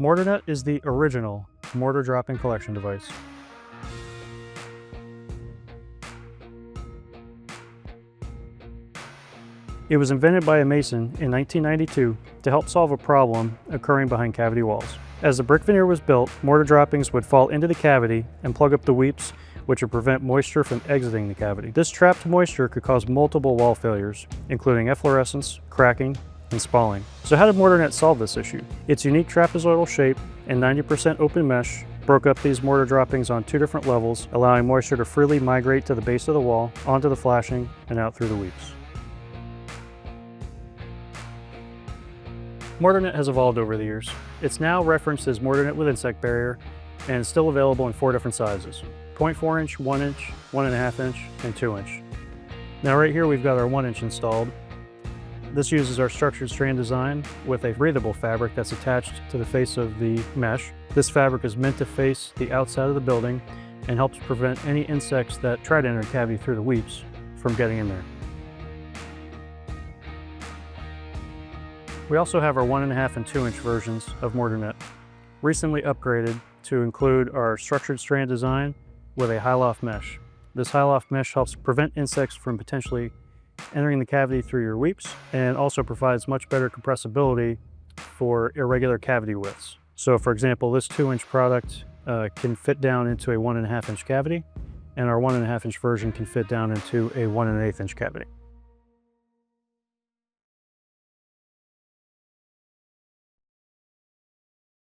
MortarNet is the original mortar dropping collection device. It was invented by a mason in 1992 to help solve a problem occurring behind cavity walls. As the brick veneer was built, mortar droppings would fall into the cavity and plug up the weeps, which would prevent moisture from exiting the cavity. This trapped moisture could cause multiple wall failures, including efflorescence, cracking, and spalling. So how did MortarNet solve this issue? Its unique trapezoidal shape and 90% open mesh broke up these mortar droppings on 2 different levels, allowing moisture to freely migrate to the base of the wall, onto the flashing, and out through the weeps. MortarNet has evolved over the years. It's now referenced as MortarNet with insect barrier and is still available in 4 different sizes: 0.4 inch, 1 inch, 1.5 inch, and 2 inch. Now right here we've got our 1 inch installed. This uses our structured strand design with a breathable fabric that's attached to the face of the mesh. This fabric is meant to face the outside of the building and helps prevent any insects that try to enter the cavity through the weeps from getting in there. We also have our 1.5 and 2 inch versions of MortarNet, recently upgraded to include our structured strand design with a high loft mesh. This high loft mesh helps prevent insects from potentially entering the cavity through your weeps, and also provides much better compressibility for irregular cavity widths. So for example, this 2 inch product can fit down into a 1.5 inch cavity, and our 1.5 inch version can fit down into a 1 1/8 inch cavity.